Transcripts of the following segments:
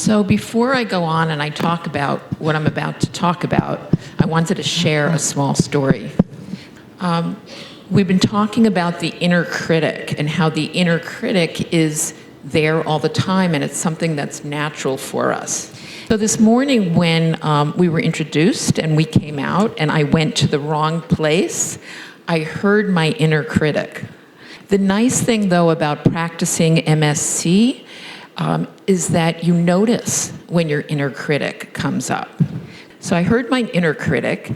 So before I go on and I talk about what I'm about to talk about, I wanted to share a small story. We've been talking about the inner critic and how the inner critic is there all the time, and it's something that's natural for us. So this morning when we were introduced and we came out and I went to the wrong place, I heard my inner critic. The nice thing, though, about practicing MSC is that you notice when your inner critic comes up. So I heard my inner critic,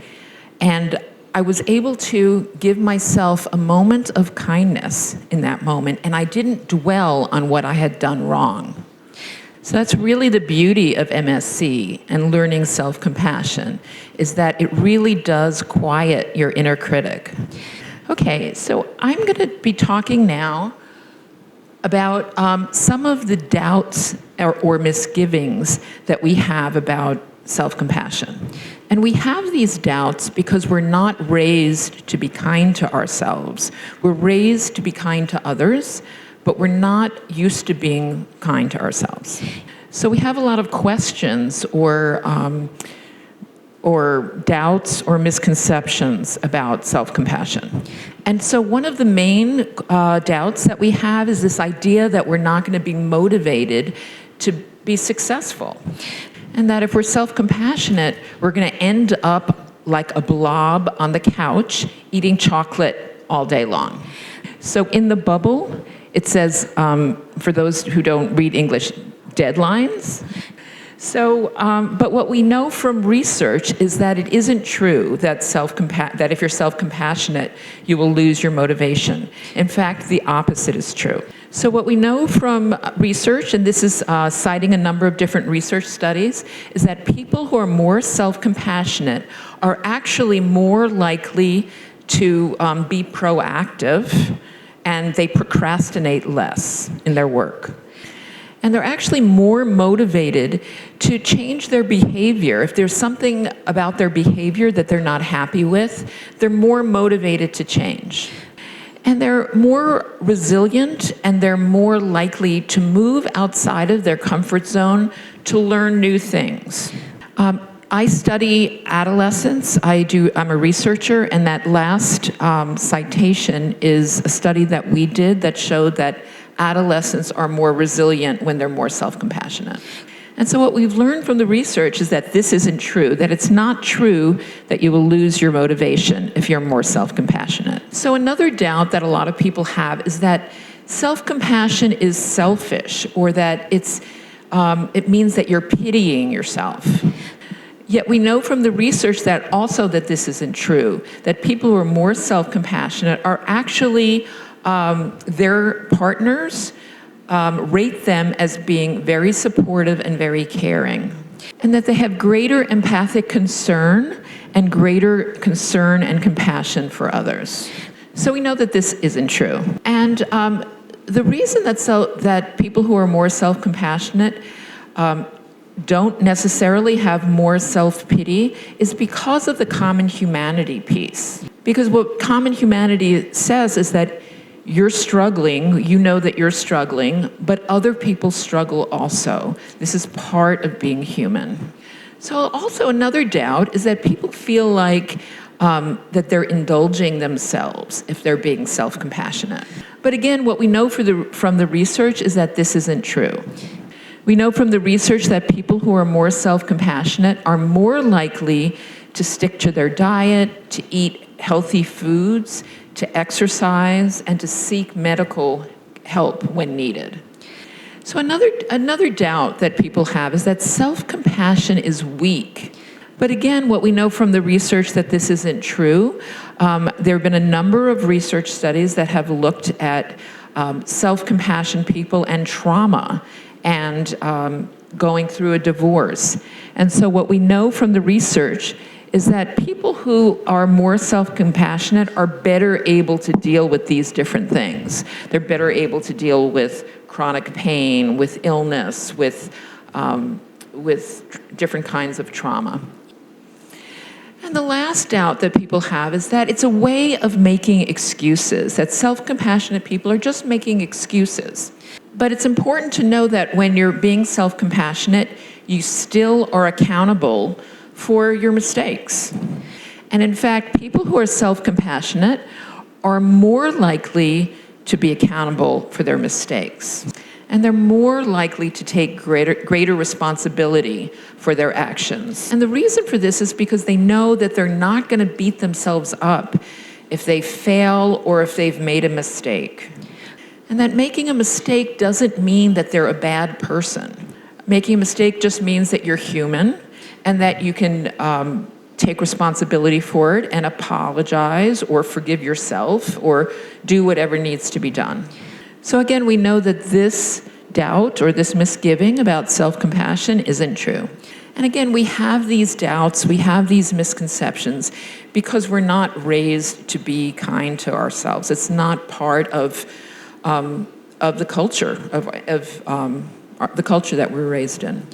and I was able to give myself a moment of kindness in that moment, and I didn't dwell on what I had done wrong. So that's really the beauty of MSC and learning self-compassion, is that it really does quiet your inner critic. Okay, so I'm going to be talking now about some of the doubts or misgivings that we have about self-compassion. And we have these doubts because we're not raised to be kind to ourselves. We're raised to be kind to others, but we're not used to being kind to ourselves. So we have a lot of questions or doubts or misconceptions about self-compassion. And so one of the main doubts that we have is this idea that we're not going to be motivated to be successful. And that if we're self-compassionate, we're going to end up like a blob on the couch eating chocolate all day long. So in the bubble, it says, for those who don't read English, deadlines. So, but what we know from research is that it isn't true that that if you're self-compassionate, you will lose your motivation. In fact, the opposite is true. So what we know from research, and this is citing a number of different research studies, is that people who are more self-compassionate are actually more likely to be proactive, and they procrastinate less in their work. And they're actually more motivated to change their behavior. If there's something about their behavior that they're not happy with, they're more motivated to change. And they're more resilient, and they're more likely to move outside of their comfort zone to learn new things. I study adolescents. I'm a researcher, and that last citation is a study that we did that showed that adolescents are more resilient when they're more self-compassionate. And so what we've learned from the research is that this isn't true, that it's not true that you will lose your motivation if you're more self-compassionate. So another doubt that a lot of people have is that self-compassion is selfish, or that it means that you're pitying yourself. Yet we know from the research that also that this isn't true, that people who are more self-compassionate are actually their partners rate them as being very supportive and very caring, and that they have greater empathic concern and greater concern and compassion for others. So we know that this isn't true. And the reason that people who are more self-compassionate don't necessarily have more self-pity is because of the common humanity piece. Because what common humanity says is that you're struggling, you know that you're struggling, but other people struggle also. This is part of being human. So also another doubt is that people feel like that they're indulging themselves if they're being self-compassionate. But again, what we know from the research is that this isn't true. We know from the research that people who are more self-compassionate are more likely to stick to their diet, to eat healthy foods, to exercise, and to seek medical help when needed. So another doubt that people have is that self-compassion is weak. But again, what we know from the research that this isn't true. There have been a number of research studies that have looked at self-compassion people and trauma, and going through a divorce. And so what we know from the research is that people who are more self-compassionate are better able to deal with these different things. They're better able to deal with chronic pain, with illness, with different kinds of trauma. And the last doubt that people have is that it's a way of making excuses, that self-compassionate people are just making excuses. But it's important to know that when you're being self-compassionate, you still are accountable for your mistakes. And in fact, people who are self-compassionate are more likely to be accountable for their mistakes. And they're more likely to take greater responsibility for their actions. And the reason for this is because they know that they're not going to beat themselves up if they fail or if they've made a mistake. And that making a mistake doesn't mean that they're a bad person. Making a mistake just means that you're human and that you can take responsibility for it and apologize or forgive yourself or do whatever needs to be done. So again, we know that this doubt or this misgiving about self-compassion isn't true. And again, we have these doubts, we have these misconceptions because we're not raised to be kind to ourselves. It's not part of the culture, the culture that we're raised in.